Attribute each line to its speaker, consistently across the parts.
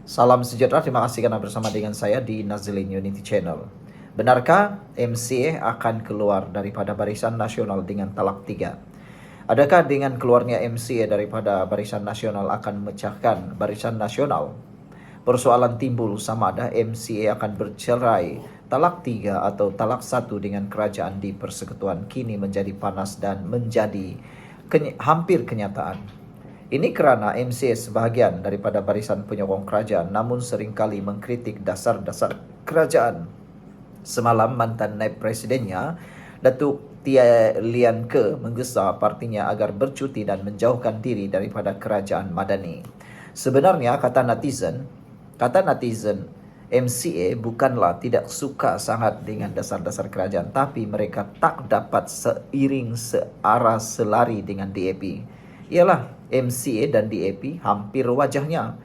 Speaker 1: Salam sejahtera, terima kasih karena bersama dengan saya di Nazilin Unity Channel. Benarkah MCA akan keluar daripada Barisan Nasional dengan talak 3? Adakah dengan keluarnya MCA daripada Barisan Nasional akan memecahkan Barisan Nasional? Persoalan timbul sama ada MCA akan bercerai talak 3 atau talak 1 dengan kerajaan di persekutuan kini menjadi panas dan menjadi hampir kenyataan. Ini kerana MCA sebahagian daripada barisan penyokong kerajaan namun seringkali mengkritik dasar-dasar kerajaan. Semalam mantan naib presidennya, Datuk Tia Lian Ke menggesa partinya agar bercuti dan menjauhkan diri daripada kerajaan Madani. Sebenarnya kata netizen MCA bukanlah tidak suka sangat dengan dasar-dasar kerajaan, tapi mereka tak dapat searah selari dengan DAP. Ialah MCA dan DAP hampir wajahnya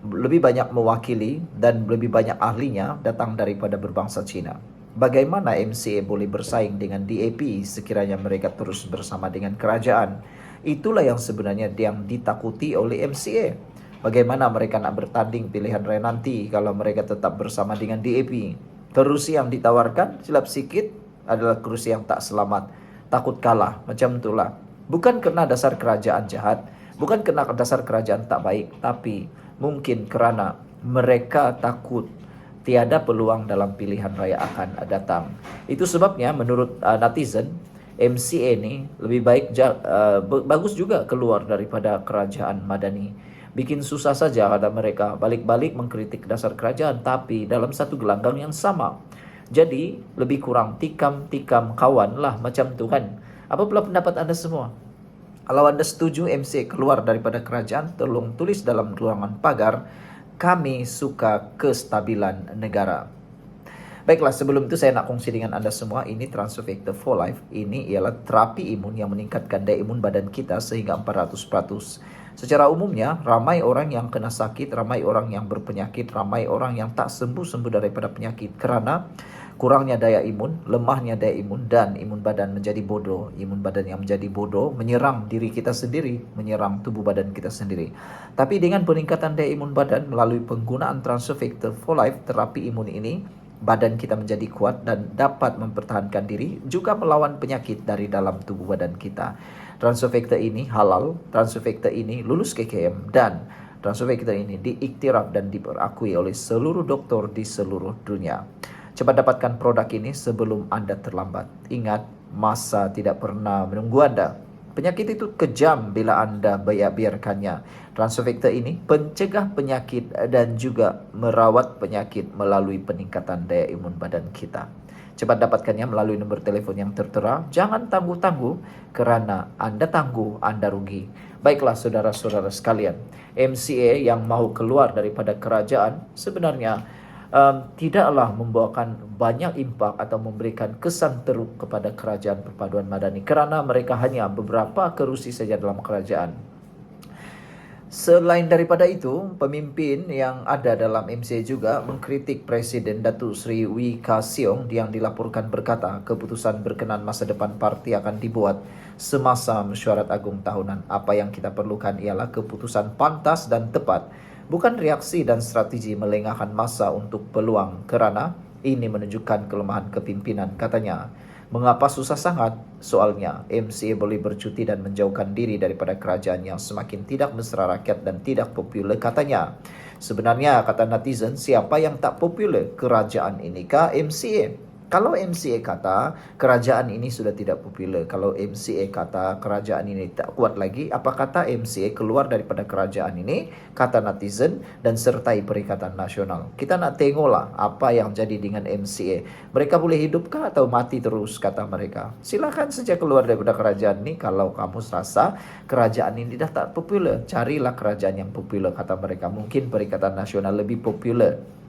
Speaker 1: lebih banyak mewakili dan lebih banyak ahlinya datang daripada berbangsa Cina. Bagaimana MCA boleh bersaing dengan DAP sekiranya mereka terus bersama dengan kerajaan? Itulah yang sebenarnya yang ditakuti oleh MCA. Bagaimana mereka nak bertanding pilihan raya nanti kalau mereka tetap bersama dengan DAP? Kerusi yang ditawarkan silap sikit adalah kerusi yang tak selamat. Takut kalah, macam itulah. Bukan kerana dasar kerajaan jahat, bukan kerana dasar kerajaan tak baik, tapi mungkin kerana mereka takut tiada peluang dalam pilihan raya akan datang. Itu sebabnya menurut netizen, MCA ni lebih baik bagus juga keluar daripada kerajaan Madani. Bikin susah saja kata mereka balik-balik mengkritik dasar kerajaan tapi dalam satu gelanggang yang sama. Jadi lebih kurang tikam-tikam kawan lah macam tu kan. Apa pula pendapat anda semua? Kalau anda setuju MCA keluar daripada kerajaan, tolong tulis dalam ruangan pagar, kami suka kestabilan negara. Baiklah, sebelum itu saya nak kongsi dengan anda semua, ini Transfer Factor for Life. Ini ialah terapi imun yang meningkatkan daya imun badan kita sehingga 400%. Secara umumnya, ramai orang yang kena sakit, ramai orang yang berpenyakit, ramai orang yang tak sembuh-sembuh daripada penyakit kerana kurangnya daya imun, lemahnya daya imun dan imun badan menjadi bodoh. Imun badan yang menjadi bodoh menyerang diri kita sendiri, menyerang tubuh badan kita sendiri. Tapi dengan peningkatan daya imun badan melalui penggunaan Transfer Factor for Life, terapi imun ini, badan kita menjadi kuat dan dapat mempertahankan diri juga melawan penyakit dari dalam tubuh badan kita. Transfer Factor ini halal, Transfer Factor ini lulus KKM dan Transfer Factor ini diiktiraf dan diperakui oleh seluruh doktor di seluruh dunia. Cepat dapatkan produk ini sebelum anda terlambat. Ingat, masa tidak pernah menunggu anda. Penyakit itu kejam bila anda biarkannya. Transfer Factor ini pencegah penyakit dan juga merawat penyakit melalui peningkatan daya imun badan kita. Cepat dapatkannya melalui nombor telefon yang tertera. Jangan tangguh-tangguh kerana anda tangguh, anda rugi. Baiklah saudara-saudara sekalian, MCA yang mahu keluar daripada kerajaan sebenarnya tidaklah membawakan banyak impak atau memberikan kesan teruk kepada kerajaan perpaduan Madani kerana mereka hanya beberapa kerusi saja dalam kerajaan. Selain daripada itu, pemimpin yang ada dalam MCA juga mengkritik Presiden Datuk Seri Wee Ka Siong yang dilaporkan berkata keputusan berkenaan masa depan parti akan dibuat semasa mesyuarat agung tahunan. Apa yang kita perlukan ialah keputusan pantas dan tepat, bukan reaksi dan strategi melengahkan masa untuk peluang kerana ini menunjukkan kelemahan kepimpinan, katanya. Mengapa susah sangat? Soalnya, MCA boleh bercuti dan menjauhkan diri daripada kerajaan yang semakin tidak mesra rakyat dan tidak popular, katanya. Sebenarnya, kata netizen, siapa yang tak popular? Kerajaan ini kah MCA? Kalau MCA kata kerajaan ini sudah tidak popular, kalau MCA kata kerajaan ini tak kuat lagi, apa kata MCA keluar daripada kerajaan ini, kata netizen dan sertai Perikatan Nasional. Kita nak tengoklah apa yang jadi dengan MCA. Mereka boleh hidupkah atau mati terus, kata mereka. Silakan saja keluar daripada kerajaan ini kalau kamu rasa kerajaan ini dah tak popular. Carilah kerajaan yang popular, kata mereka. Mungkin Perikatan Nasional lebih popular.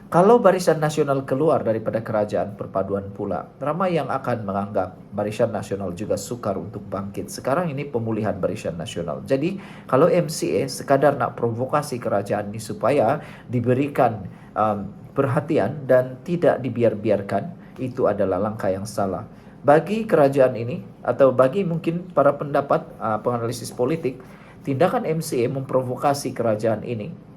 Speaker 1: Kalau Barisan Nasional keluar daripada kerajaan perpaduan pula, ramai yang akan menganggap Barisan Nasional juga sukar untuk bangkit. Sekarang ini pemulihan Barisan Nasional. Jadi, kalau MCA sekadar nak provokasi kerajaan ini supaya diberikan perhatian dan tidak dibiarkan, itu adalah langkah yang salah. Bagi kerajaan ini, atau bagi mungkin para pendapat penganalisis politik, tindakan MCA memprovokasi kerajaan ini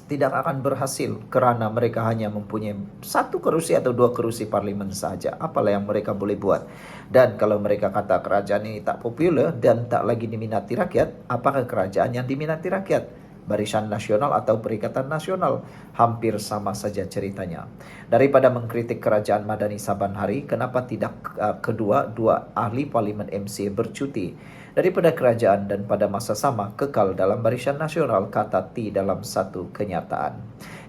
Speaker 1: tidak akan berhasil kerana mereka hanya mempunyai satu kerusi atau dua kerusi parlimen saja. Apalah yang mereka boleh buat? Dan kalau mereka kata kerajaan ini tak popular dan tak lagi diminati rakyat, apakah kerajaan yang diminati rakyat? Barisan Nasional atau Perikatan Nasional? Hampir sama saja ceritanya. Daripada mengkritik kerajaan Madani saban hari, kenapa tidak dua ahli parlimen MCA bercuti daripada kerajaan dan pada masa sama kekal dalam Barisan Nasional, kata T dalam satu kenyataan.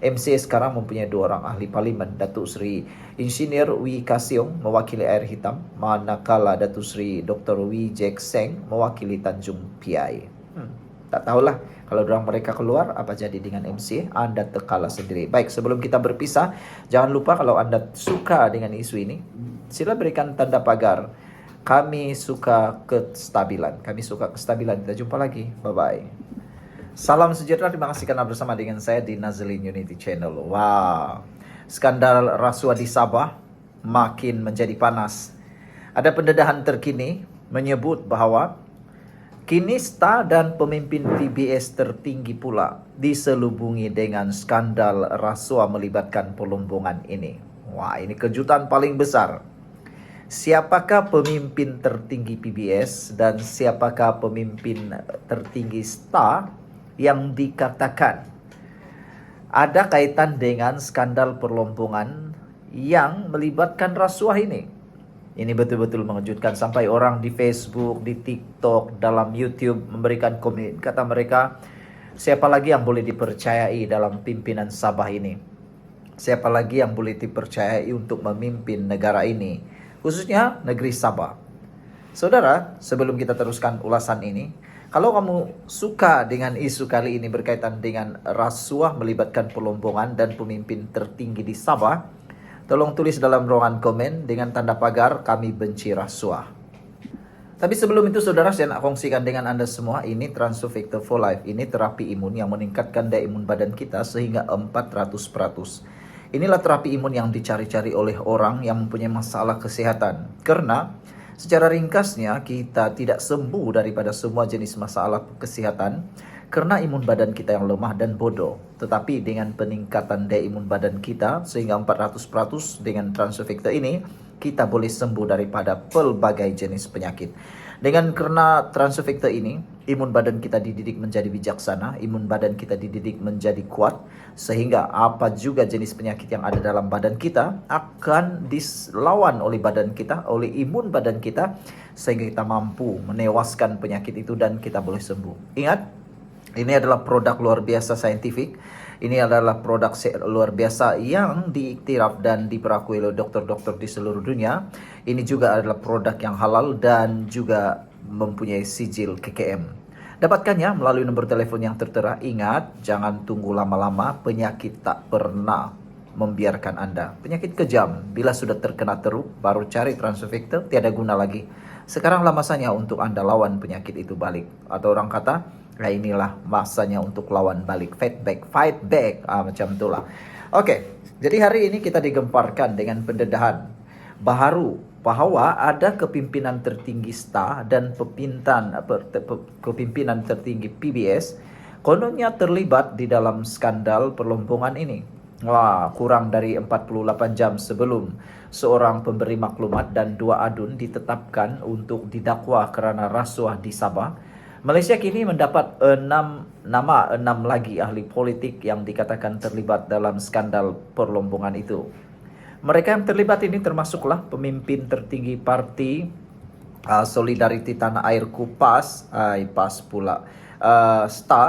Speaker 1: MCA sekarang mempunyai dua orang ahli parlimen, Datuk Seri Insinyur Wee Ka Siong mewakili Air Hitam, manakala Datuk Seri Dr. Wee Jack Seng mewakili Tanjung Piai. Tak tahulah kalau dorang mereka keluar apa jadi dengan MCA. Anda tekalah sendiri. Baik, sebelum kita berpisah, jangan lupa kalau anda suka dengan isu ini, sila berikan tanda pagar. Kami suka kestabilan. Kita jumpa lagi. Bye-bye. Salam sejahtera. Terima kasih karena bersama dengan saya di Nazlin Unity Channel. Wow. Skandal rasuah di Sabah makin menjadi panas. Ada pendedahan terkini menyebut bahawa kini STA dan pemimpin PBS tertinggi pula diselubungi dengan skandal rasuah melibatkan pelombongan ini. Wah, ini kejutan paling besar. Siapakah pemimpin tertinggi PBS dan siapakah pemimpin tertinggi STA yang dikatakan ada kaitan dengan skandal perlombongan yang melibatkan rasuah ini? Ini betul-betul mengejutkan sampai orang di Facebook, di TikTok, dalam YouTube memberikan komen. Kata mereka, siapa lagi yang boleh dipercayai dalam pimpinan Sabah ini? Siapa lagi yang boleh dipercayai untuk memimpin negara ini? Khususnya negeri Sabah. Saudara, sebelum kita teruskan ulasan ini, kalau kamu suka dengan isu kali ini berkaitan dengan rasuah melibatkan pelombongan dan pemimpin tertinggi di Sabah, tolong tulis dalam ruangan komen dengan tanda pagar kami benci rasuah. Tapi sebelum itu saudara, saya nak kongsikan dengan anda semua, ini Transovector for Life. Ini terapi imun yang meningkatkan daya imun badan kita sehingga 400%. Inilah terapi imun yang dicari-cari oleh orang yang mempunyai masalah kesehatan. Karena secara ringkasnya kita tidak sembuh daripada semua jenis masalah kesehatan karena imun badan kita yang lemah dan bodoh. Tetapi dengan peningkatan daya imun badan kita sehingga 400% dengan Transovector ini, kita boleh sembuh daripada pelbagai jenis penyakit. Dengan karena Transovector ini, imun badan kita dididik menjadi bijaksana, imun badan kita dididik menjadi kuat, sehingga apa juga jenis penyakit yang ada dalam badan kita akan dilawan oleh badan kita, oleh imun badan kita, sehingga kita mampu menewaskan penyakit itu dan kita boleh sembuh. Ingat, ini adalah produk luar biasa saintifik. Ini adalah produk luar biasa yang diiktiraf dan diperakui oleh dokter-dokter di seluruh dunia. Ini juga adalah produk yang halal dan juga mempunyai sijil KKM. Dapatkannya melalui nomor telepon yang tertera. Ingat, jangan tunggu lama-lama. Penyakit tak pernah membiarkan Anda. Penyakit kejam, bila sudah terkena teruk, baru cari Transovector, tiada guna lagi. Sekaranglah masanya untuk Anda lawan penyakit itu balik. Atau orang kata, nah inilah masanya untuk lawan balik. Fight back. Macam itulah. Oke, jadi hari ini kita digemparkan dengan pendedahan baharu bahwa ada kepimpinan tertinggi STA dan kepimpinan tertinggi PBS kononnya terlibat di dalam skandal perlombongan ini. Wah, kurang dari 48 jam sebelum seorang pemberi maklumat dan dua adun ditetapkan untuk didakwa kerana rasuah di Sabah, Malaysia kini mendapat 6 lagi ahli politik yang dikatakan terlibat dalam skandal perlombongan itu. Mereka yang terlibat ini termasuklah pemimpin tertinggi parti Solidariti Tanah Air KUPAS, STA,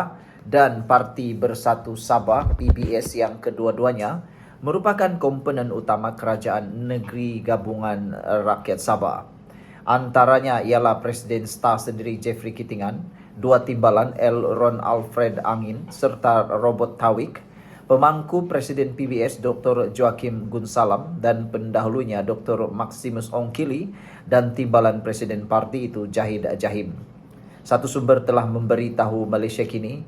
Speaker 1: dan Parti Bersatu Sabah PBS yang kedua-duanya merupakan komponen utama Kerajaan Negeri Gabungan Rakyat Sabah. Antaranya ialah Presiden STA sendiri Jeffrey Kitingan, dua timbalan L. Ron Alfred Angin serta Robert Tawik, pemangku Presiden PBS Dr. Joaquim Gunsalam dan pendahulunya Dr. Maximus Ongkili dan timbalan Presiden parti itu Jahid Jahim. Satu sumber telah memberitahu Malaysia kini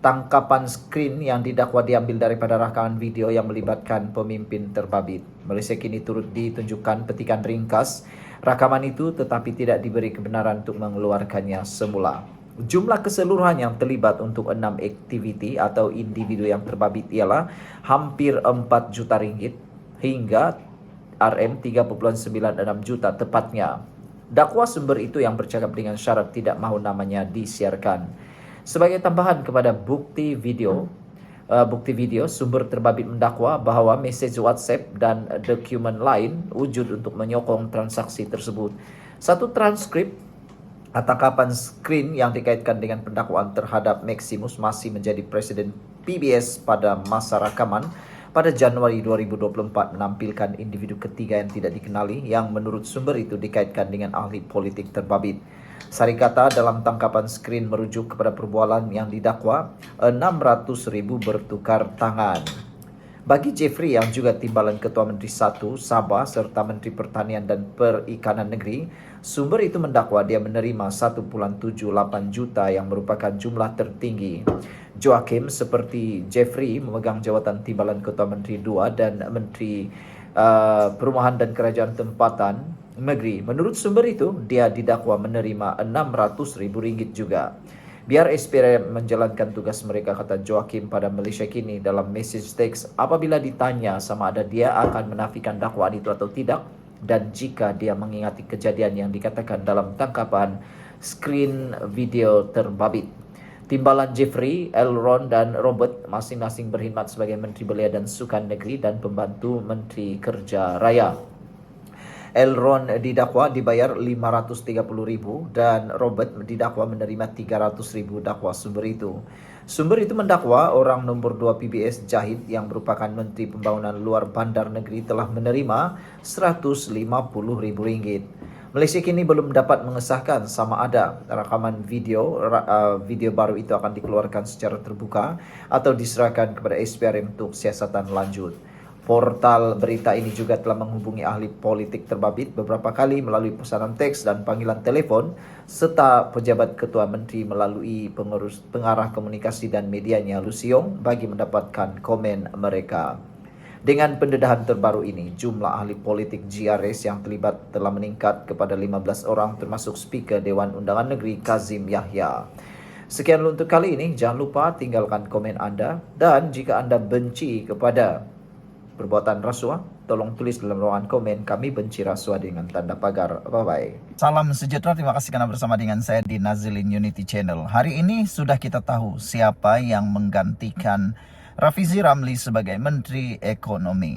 Speaker 1: tangkapan skrin yang didakwa diambil daripada rakaman video yang melibatkan pemimpin terbabit. Malaysia kini turut ditunjukkan petikan ringkas rakaman itu tetapi tidak diberi kebenaran untuk mengeluarkannya semula. Jumlah keseluruhan yang terlibat untuk 6 aktiviti atau individu yang terbabit ialah hampir 4 juta ringgit hingga Rm3,96 juta tepatnya. Dakwa sumber itu yang bercakap dengan syarat tidak mahu namanya disiarkan. Sebagai tambahan kepada bukti video, sumber terbabit mendakwa bahawa mesej WhatsApp dan dokumen lain wujud untuk menyokong transaksi tersebut. Satu transkrip tangkapan skrin yang dikaitkan dengan pendakwaan terhadap Maximus masih menjadi Presiden PBS pada masa rakaman pada Januari 2024 menampilkan individu ketiga yang tidak dikenali yang menurut sumber itu dikaitkan dengan ahli politik terbabit. Sari kata dalam tangkapan skrin merujuk kepada perbualan yang didakwa 600,000 bertukar tangan. Bagi Jeffrey yang juga timbalan Ketua Menteri 1 Sabah serta Menteri Pertanian dan Perikanan Negeri, sumber itu mendakwa dia menerima 1.78 juta yang merupakan jumlah tertinggi. Joachim seperti Jeffrey memegang jawatan timbalan Ketua Menteri 2 dan Menteri Perumahan dan Kerajaan Tempatan Negeri. Menurut sumber itu, dia didakwa menerima RM600,000 juga. Biar SPRM menjalankan tugas mereka, kata Joachim pada Malaysia Kini dalam message teks apabila ditanya sama ada dia akan menafikan dakwaan itu atau tidak dan jika dia mengingati kejadian yang dikatakan dalam tangkapan skrin video terbabit. Timbalan Jeffrey, Elron dan Robert masing-masing berkhidmat sebagai Menteri Belia dan Sukan Negeri dan pembantu Menteri Kerja Raya. Elron didakwa dibayar 530,000 dan Robert didakwa menerima 300,000 dakwa sumber itu. Sumber itu mendakwa orang nombor 2 PBS Jahid yang merupakan Menteri Pembangunan Luar Bandar Negeri telah menerima RM150,000. Malaysia Kini belum dapat mengesahkan sama ada rakaman video baru itu akan dikeluarkan secara terbuka atau diserahkan kepada SPRM untuk siasatan lanjut. Portal berita ini juga telah menghubungi ahli politik terbabit beberapa kali melalui pesanan teks dan panggilan telefon serta pejabat Ketua Menteri melalui pengarah komunikasi dan medianya Lusiong bagi mendapatkan komen mereka. Dengan pendedahan terbaru ini, jumlah ahli politik GRS yang terlibat telah meningkat kepada 15 orang termasuk Speaker Dewan Undangan Negeri Kazim Yahya. Sekian untuk kali ini, jangan lupa tinggalkan komen anda dan jika anda benci kepada perbuatan rasuah, tolong tulis dalam ruangan komen kami benci rasuah dengan tanda pagar. Bye-bye. Salam sejahtera, terima kasih karena bersama dengan saya di Nazilin Unity Channel. Hari ini sudah kita tahu siapa yang menggantikan Rafizi Ramli sebagai Menteri Ekonomi.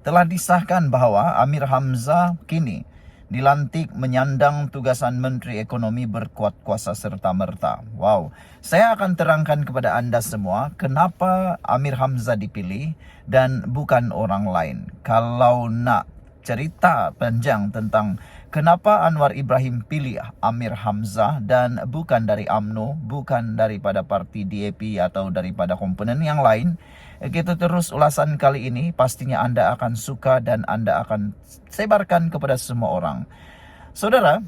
Speaker 1: Telah disahkan bahwa Amir Hamzah kini dilantik menyandang tugasan Menteri Ekonomi berkuat kuasa serta-merta. Wow, saya akan terangkan kepada anda semua kenapa Amir Hamzah dipilih dan bukan orang lain. Kalau nak cerita panjang tentang kenapa Anwar Ibrahim pilih Amir Hamzah dan bukan dari UMNO, bukan daripada parti DAP atau daripada komponen yang lain, kita terus ulasan kali ini. Pastinya anda akan suka dan anda akan sebarkan kepada semua orang. Saudara,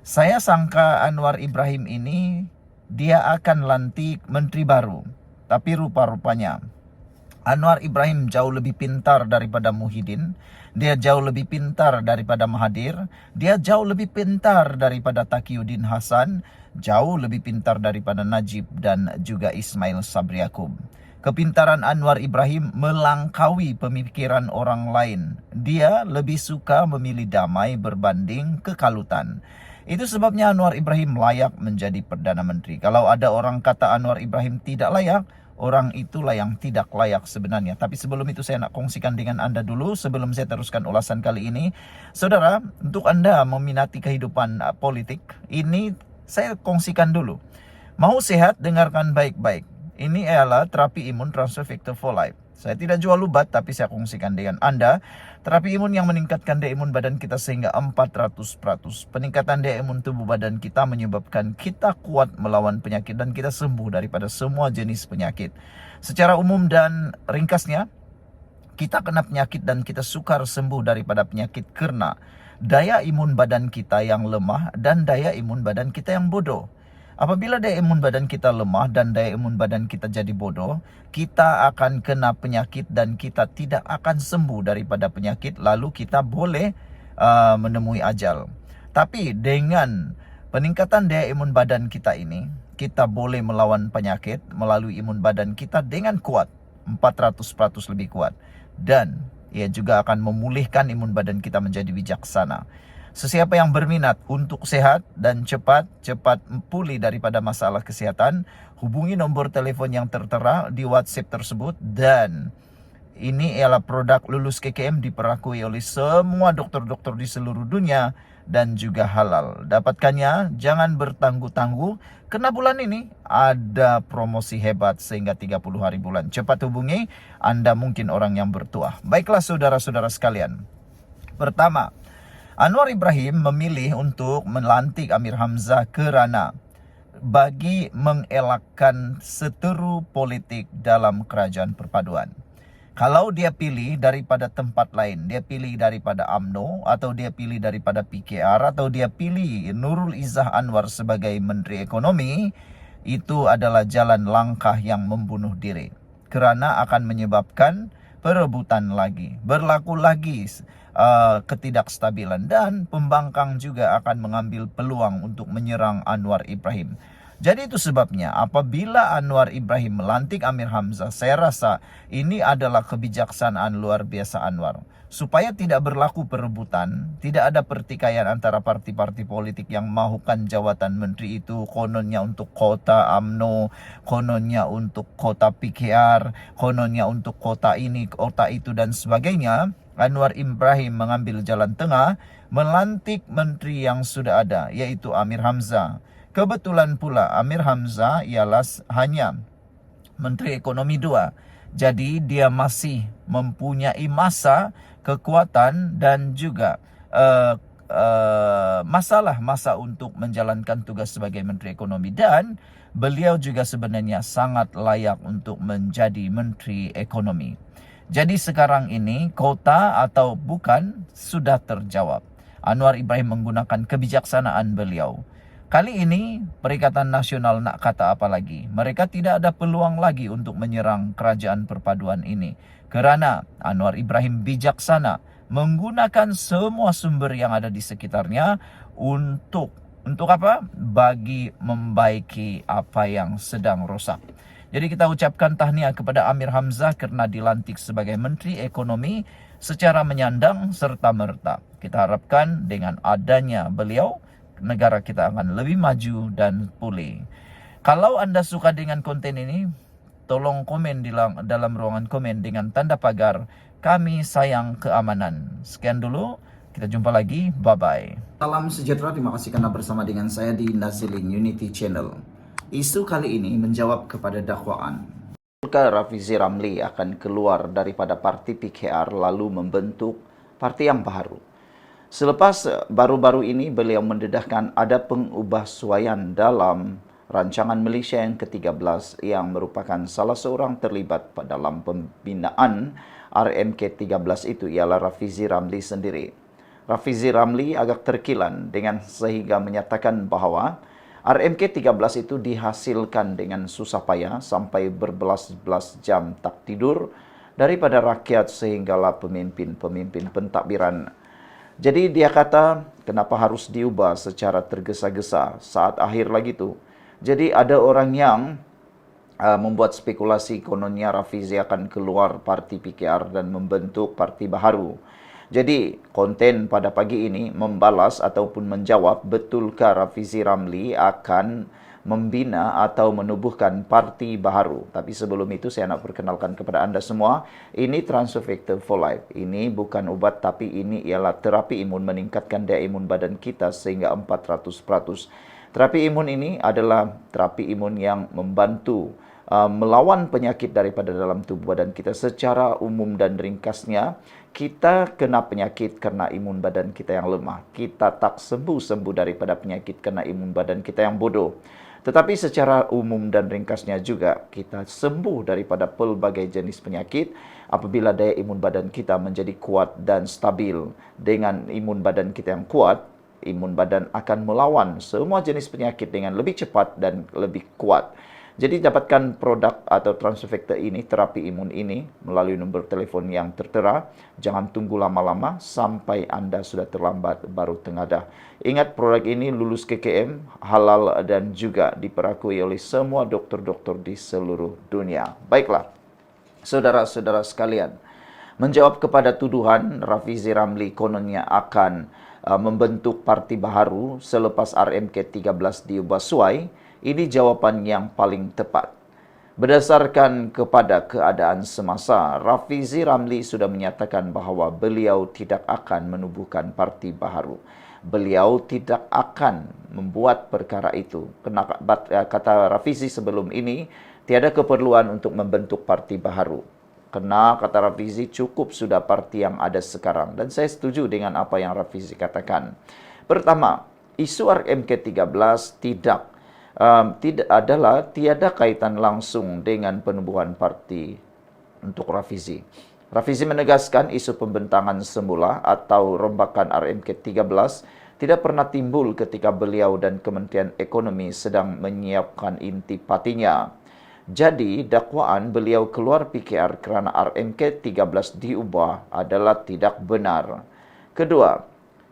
Speaker 1: saya sangka Anwar Ibrahim ini dia akan lantik menteri baru, tapi rupa-rupanya Anwar Ibrahim jauh lebih pintar daripada Muhyiddin, dia jauh lebih pintar daripada Mahathir, dia jauh lebih pintar daripada Taqiyuddin Hasan, jauh lebih pintar daripada Najib dan juga Ismail Sabri Yaakob. Kepintaran Anwar Ibrahim melangkaui pemikiran orang lain. Dia lebih suka memilih damai berbanding kekalutan. Itu sebabnya Anwar Ibrahim layak menjadi Perdana Menteri. Kalau ada orang kata Anwar Ibrahim tidak layak, orang itulah yang tidak layak sebenarnya. Tapi sebelum itu saya nak kongsikan dengan anda dulu sebelum saya teruskan ulasan kali ini. Saudara, untuk anda meminati kehidupan politik, ini saya kongsikan dulu. Mau sehat, dengarkan baik-baik. Ini adalah terapi imun transfer factor for life. Saya tidak jual ubat, tapi saya kongsikan dengan anda. Terapi imun yang meningkatkan daya imun badan kita sehingga 400%. Peningkatan daya imun tubuh badan kita menyebabkan kita kuat melawan penyakit dan kita sembuh daripada semua jenis penyakit. Secara umum dan ringkasnya, kita kena penyakit dan kita sukar sembuh daripada penyakit karena daya imun badan kita yang lemah dan daya imun badan kita yang bodoh. Apabila daya imun badan kita lemah dan daya imun badan kita jadi bodoh, kita akan kena penyakit dan kita tidak akan sembuh daripada penyakit, lalu kita boleh menemui ajal. Tapi dengan Peningkatan daya imun badan kita ini, kita boleh melawan penyakit melalui imun badan kita dengan kuat, 400% lebih kuat. Dan ia juga akan memulihkan imun badan kita menjadi bijaksana. Sesiapa yang berminat untuk sehat dan cepat pulih daripada masalah kesihatan, hubungi nombor telefon yang tertera di WhatsApp tersebut. Dan ini ialah produk lulus KKM, diperakui oleh semua dokter-dokter di seluruh dunia dan juga halal. Dapatkannya, jangan bertangguh-tangguh, karena bulan ini ada promosi hebat sehingga 30 hari bulan. Cepat hubungi, Anda mungkin orang yang bertuah. Baiklah saudara-saudara sekalian. Pertama, Anwar Ibrahim memilih untuk melantik Amir Hamzah kerana bagi mengelakkan seteru politik dalam kerajaan perpaduan. Kalau dia pilih daripada tempat lain, dia pilih daripada UMNO atau dia pilih daripada PKR atau dia pilih Nurul Izzah Anwar sebagai Menteri Ekonomi, itu adalah jalan langkah yang membunuh diri. Kerana akan menyebabkan perebutan lagi, berlaku lagi ketidakstabilan, dan pembangkang juga akan mengambil peluang untuk menyerang Anwar Ibrahim. Jadi itu sebabnya apabila Anwar Ibrahim melantik Amir Hamzah, saya rasa ini adalah kebijaksanaan luar biasa Anwar. Supaya tidak berlaku perebutan, tidak ada pertikaian antara parti-parti politik yang mahukan jawatan menteri itu, kononnya untuk kota UMNO, kononnya untuk kota PKR, kononnya untuk kota ini, kota itu dan sebagainya. Anwar Ibrahim mengambil jalan tengah, melantik menteri yang sudah ada, yaitu Amir Hamzah. Kebetulan pula Amir Hamzah ialah hanya Menteri Ekonomi 2. Jadi dia masih mempunyai masa, kekuatan dan juga masa untuk menjalankan tugas sebagai Menteri Ekonomi. Dan beliau juga sebenarnya sangat layak untuk menjadi Menteri Ekonomi. Jadi sekarang ini kota atau bukan sudah terjawab. Anwar Ibrahim menggunakan kebijaksanaan beliau. Kali ini Perikatan Nasional nak kata apa lagi? Mereka tidak ada peluang lagi untuk menyerang kerajaan perpaduan ini. Kerana Anwar Ibrahim bijaksana menggunakan semua sumber yang ada di sekitarnya untuk apa? Bagi membaiki apa yang sedang rosak. Jadi kita ucapkan tahniah kepada Amir Hamzah kerana dilantik sebagai Menteri Ekonomi secara menyandang serta merta. Kita harapkan dengan adanya beliau, negara kita akan lebih maju dan pulih. Kalau anda suka dengan konten ini, tolong komen di dalam ruangan komen dengan tanda pagar "Kami sayang keamanan". Sekian dulu, kita jumpa lagi, bye-bye. Salam sejahtera, terima kasih karena bersama dengan saya di Nazilin Unity Channel. Isu kali ini menjawab kepada dakwaan Rafizi Ramli akan keluar daripada parti PKR lalu membentuk parti yang baru. Selepas baru-baru ini beliau mendedahkan ada pengubahsuaian dalam rancangan Malaysia yang ke-13 yang merupakan salah seorang terlibat dalam pembinaan RMK 13 itu ialah Rafizi Ramli sendiri. Rafizi Ramli agak terkilan dengan sehingga menyatakan bahawa RMK 13 itu dihasilkan dengan susah payah sampai berbelas-belas jam tak tidur daripada rakyat sehinggalah pemimpin-pemimpin pentadbiran. Jadi dia kata kenapa harus diubah secara tergesa-gesa saat akhir lagi tu. Jadi ada orang yang membuat spekulasi kononnya Rafizi akan keluar parti PKR dan membentuk parti baharu. Jadi konten pada pagi ini membalas ataupun menjawab betulkah Rafizi Ramli akan membina atau menubuhkan parti baharu. Tapi sebelum itu saya nak perkenalkan kepada anda semua, ini Transfer Factor for Life. Ini bukan ubat tapi ini ialah terapi imun meningkatkan daya imun badan kita sehingga 400%. Terapi imun ini adalah terapi imun yang membantu melawan penyakit daripada dalam tubuh badan kita. Secara umum dan ringkasnya, kita kena penyakit kerana imun badan kita yang lemah. Kita tak sembuh-sembuh daripada penyakit kerana imun badan kita yang bodoh. Tetapi secara umum dan ringkasnya juga, kita sembuh daripada pelbagai jenis penyakit apabila daya imun badan kita menjadi kuat dan stabil. Dengan imun badan kita yang kuat, imun badan akan melawan semua jenis penyakit dengan lebih cepat dan lebih kuat. Jadi dapatkan produk atau transfekta ini, terapi imun ini melalui nomor telepon yang tertera. Jangan tunggu lama-lama sampai Anda sudah terlambat baru tengadah. Ingat, produk ini lulus KKM, halal dan juga diperakui oleh semua dokter-dokter di seluruh dunia. Baiklah, saudara-saudara sekalian, menjawab kepada tuduhan Rafizi Ramli kononnya akan membentuk parti baharu selepas RMK 13 diubah suai, ini jawaban yang paling tepat. Berdasarkan kepada keadaan semasa, Rafizi Ramli sudah menyatakan bahawa beliau tidak akan menubuhkan parti baharu. Beliau tidak akan membuat perkara itu. Kata Rafizi sebelum ini, tiada keperluan untuk membentuk parti baharu. Karena kata Rafizi cukup sudah parti yang ada sekarang. Dan saya setuju dengan apa yang Rafizi katakan. Pertama, isu RMK 13 tiada kaitan langsung dengan penubuhan parti untuk Rafizi. Rafizi menegaskan isu pembentangan semula atau rombakan RMK 13 tidak pernah timbul ketika beliau dan Kementerian Ekonomi sedang menyiapkan intipatinya. Jadi, dakwaan beliau keluar PKR kerana RMK 13 diubah adalah tidak benar. Kedua,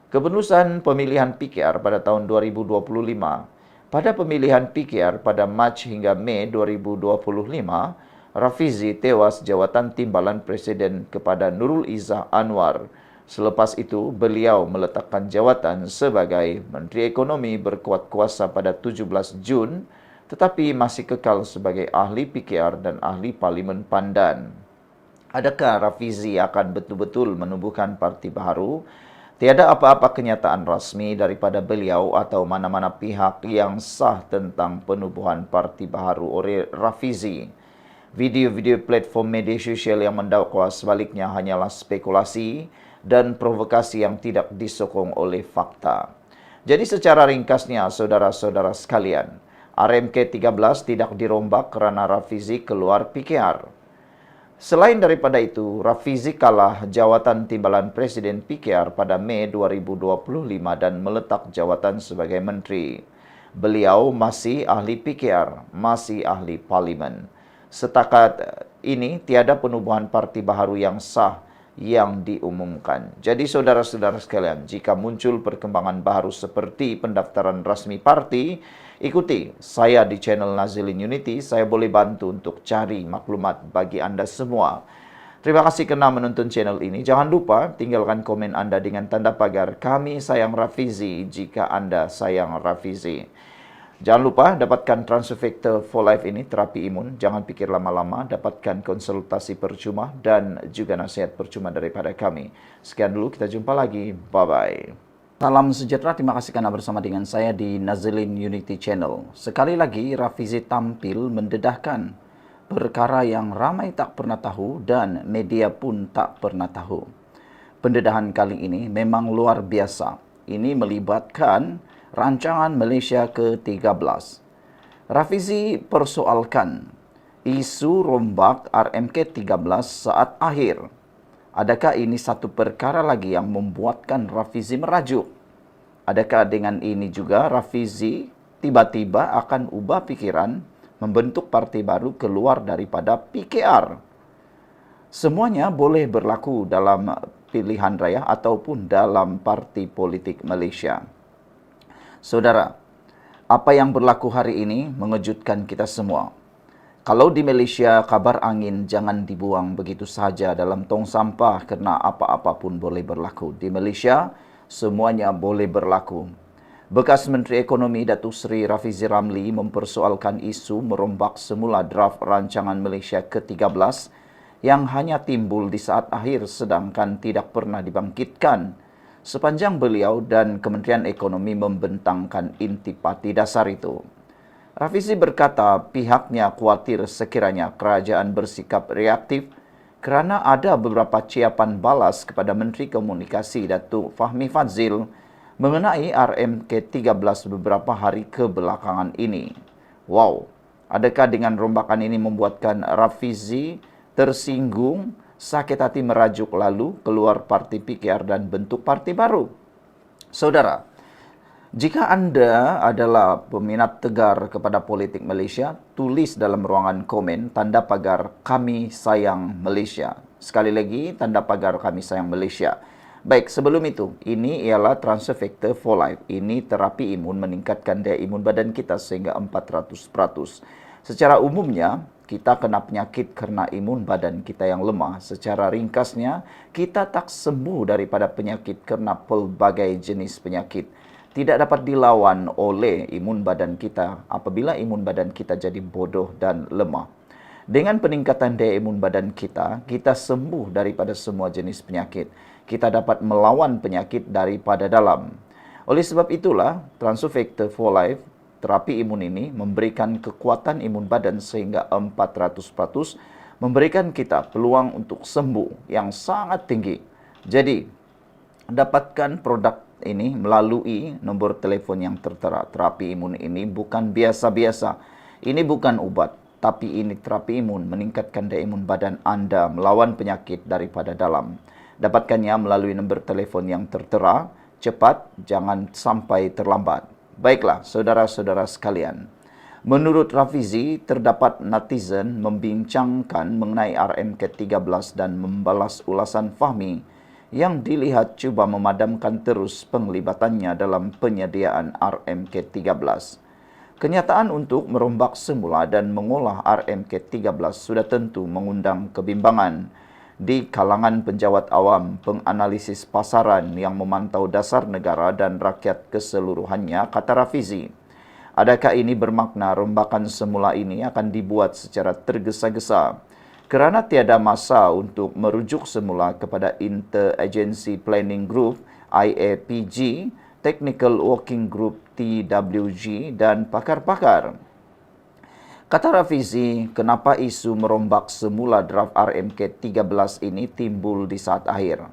Speaker 1: keputusan pemilihan PKR pada tahun 2025. Pada pemilihan PKR pada Mac hingga Mei 2025, Rafizi tewas jawatan timbalan Presiden kepada Nurul Izzah Anwar. Selepas itu, beliau meletakkan jawatan sebagai Menteri Ekonomi berkuat kuasa pada 17 Jun, tetapi masih kekal sebagai ahli PKR dan ahli Parlimen Pandan. Adakah Rafizi akan betul-betul menubuhkan parti baharu? Tiada apa-apa kenyataan rasmi daripada beliau atau mana-mana pihak yang sah tentang penubuhan parti baharu oleh Rafizi. Video-video platform media sosial yang mendakwa sebaliknya hanyalah spekulasi dan provokasi yang tidak disokong oleh fakta. Jadi secara ringkasnya, saudara-saudara sekalian, RMK 13 tidak dirombak kerana Rafizi keluar PKR. Selain daripada itu, Rafizi kalah jawatan timbalan Presiden PKR pada Mei 2025 dan meletak jawatan sebagai menteri. Beliau masih ahli PKR, masih ahli parlimen. Setakat ini, tiada penubuhan parti baharu yang sah yang diumumkan. Jadi saudara-saudara sekalian, jika muncul perkembangan baru seperti pendaftaran rasmi parti, ikuti saya di channel Nazilin Unity. Saya boleh bantu untuk cari maklumat bagi anda semua. Terima kasih kerana menonton channel ini. Jangan lupa tinggalkan komen anda dengan tanda pagar "Kami sayang Rafizi" jika anda sayang Rafizi. Jangan lupa dapatkan Transfekta for Life ini, terapi imun. Jangan pikir lama-lama, dapatkan konsultasi percuma dan juga nasihat percuma daripada kami. Sekian dulu, kita jumpa lagi. Bye-bye. Salam sejahtera, terima kasih kerana bersama dengan saya di Nazilin Unity Channel. Sekali lagi, Rafizi tampil mendedahkan perkara yang ramai tak pernah tahu dan media pun tak pernah tahu. Pendedahan kali ini memang luar biasa. Ini melibatkan rancangan Malaysia ke-13. Rafizi persoalkan isu rombak RMK 13 saat akhir. Adakah ini satu perkara lagi yang membuatkan Rafizi merajuk? Adakah dengan ini juga Rafizi tiba-tiba akan ubah pikiran membentuk parti baru keluar daripada PKR? Semuanya boleh berlaku dalam pilihan raya ataupun dalam parti politik Malaysia. Saudara, apa yang berlaku hari ini mengejutkan kita semua. Kalau di Malaysia, kabar angin jangan dibuang begitu sahaja dalam tong sampah kerana apa-apa pun boleh berlaku. Di Malaysia, semuanya boleh berlaku. Bekas Menteri Ekonomi Datuk Seri Rafizi Ramli mempersoalkan isu merombak semula draft rancangan Malaysia ke-13 yang hanya timbul di saat akhir sedangkan tidak pernah dibangkitkan sepanjang beliau dan Kementerian Ekonomi membentangkan intipati dasar itu. Rafizi berkata pihaknya khawatir sekiranya kerajaan bersikap reaktif kerana ada beberapa ciapan balas kepada Menteri Komunikasi Datuk Fahmi Fadzil mengenai RMK 13 beberapa hari kebelakangan ini. Wow, adakah dengan rombakan ini membuatkan Rafizi tersinggung, sakit hati merajuk lalu keluar parti PKR dan bentuk parti baru? Saudara,
Speaker 2: Jika Anda adalah peminat tegar kepada politik Malaysia, tulis dalam ruangan komen tanda pagar Kami Sayang Malaysia. Sekali lagi, tanda pagar Kami Sayang Malaysia. Baik, sebelum itu, ini ialah transfer factor for life. Ini terapi imun meningkatkan daya imun badan kita sehingga 400%. Secara umumnya, kita kena penyakit kerana imun badan kita yang lemah. Secara ringkasnya, kita tak sembuh daripada penyakit kerana pelbagai jenis penyakit. Tidak dapat dilawan oleh imun badan kita apabila imun badan kita jadi bodoh dan lemah. Dengan peningkatan daya imun badan kita, kita sembuh daripada semua jenis penyakit. Kita dapat melawan penyakit daripada dalam. Oleh sebab itulah, Transfer Factor for Life, terapi imun ini memberikan kekuatan imun badan sehingga 400%, memberikan kita peluang untuk sembuh yang sangat tinggi. Jadi, dapatkan produk ini melalui nombor telefon yang tertera. Terapi imun ini bukan biasa-biasa. Ini bukan ubat, tapi ini terapi imun meningkatkan daya imun badan Anda melawan penyakit daripada dalam. Dapatkannya melalui nombor telefon yang tertera. Cepat, jangan sampai terlambat. Baiklah, saudara-saudara sekalian. Menurut Rafizi, terdapat netizen membincangkan mengenai RMK13 dan membalas ulasan Fahmi yang dilihat cuba memadamkan terus penglibatannya dalam penyediaan RMK13. Kenyataan untuk merombak semula dan mengolah RMK13 sudah tentu mengundang kebimbangan di kalangan penjawat awam, penganalisis pasaran yang memantau dasar negara dan rakyat keseluruhannya, kata Rafizi. Adakah ini bermakna rombakan semula ini akan dibuat secara tergesa-gesa kerana tiada masa untuk merujuk semula kepada Interagency Planning Group IAPG, Technical Working Group TWG dan pakar-pakar? Kata Rafizi, kenapa isu merombak semula draft RMK13 ini timbul di saat akhir?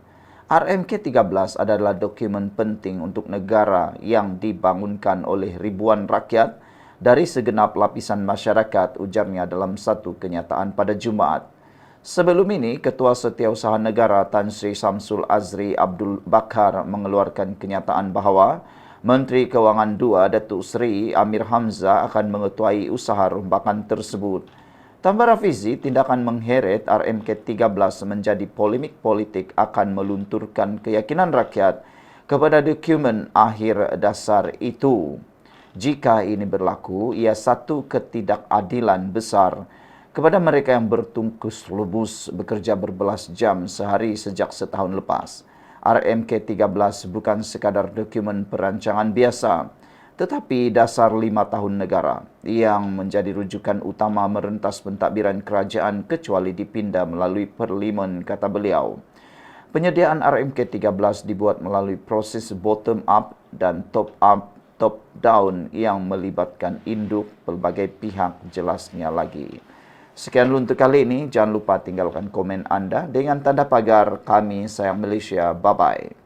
Speaker 2: RMK13 adalah dokumen penting untuk negara yang dibangunkan oleh ribuan rakyat dari segenap lapisan masyarakat, ujarnya dalam satu kenyataan pada Jumaat. Sebelum ini, Ketua Setiausaha Negara Tan Sri Samsul Azri Abdul Bakhar mengeluarkan kenyataan bahawa Menteri Kewangan II, Datuk Seri Amir Hamzah akan mengetuai usaha rombakan tersebut. Tambah Rafizi, tindakan mengheret RMK13 menjadi polemik politik akan melunturkan keyakinan rakyat kepada dokumen akhir dasar itu. Jika ini berlaku, ia satu ketidakadilan besar kepada mereka yang bertungkus lubus bekerja berbelas jam sehari sejak setahun lepas. RMK13 bukan sekadar dokumen perancangan biasa, tetapi dasar 5 tahun negara yang menjadi rujukan utama merentas pentadbiran kerajaan kecuali dipinda melalui parlimen, kata beliau. Penyediaan RMK13 dibuat melalui proses bottom-up dan top-down yang melibatkan induk pelbagai pihak, jelasnya lagi. Sekian dulu untuk kali ini. Jangan lupa tinggalkan komen anda dengan tanda pagar Kami Sayang Malaysia. Bye-bye.